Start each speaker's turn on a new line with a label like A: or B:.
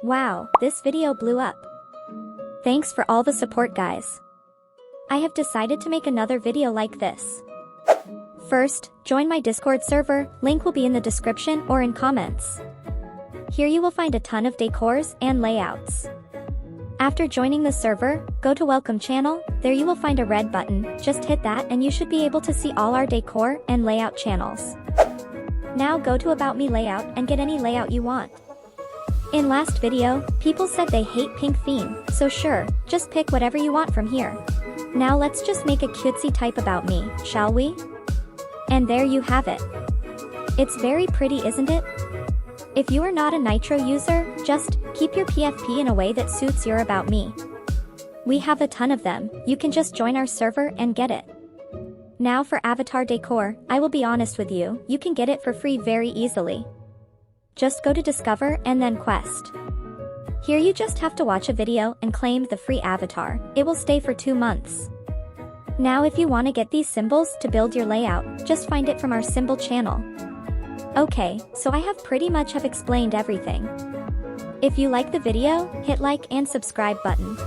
A: Wow, this video blew up. Thanks for all the support, guys. I have decided to make another video like this. First, join my Discord server, link will be in the description or in comments. Here you will find a ton of decors and layouts. After joining the server, go to Welcome Channel, there you will find a red button, just hit that and you should be able to see all our decor and layout channels. Now go to About Me layout and get any layout you want. In last video, people said they hate pink theme, so sure, just pick whatever you want from here. Now let's just make a cutesy type about me, shall we? And there you have it. It's very pretty, isn't it? If you are not a NITRO user, just keep your PFP in a way that suits your About Me. We have a ton of them, you can just join our server and get it. Now for avatar decor, I will be honest with you, you can get it for free very easily. Just go to Discover and then Quest. Here you just have to watch a video and claim the free avatar, it will stay for 2 months. Now if you want to get these symbols to build your layout, just find it from our symbol channel. Okay, so I have pretty much explained everything. If you like the video, hit like and subscribe button.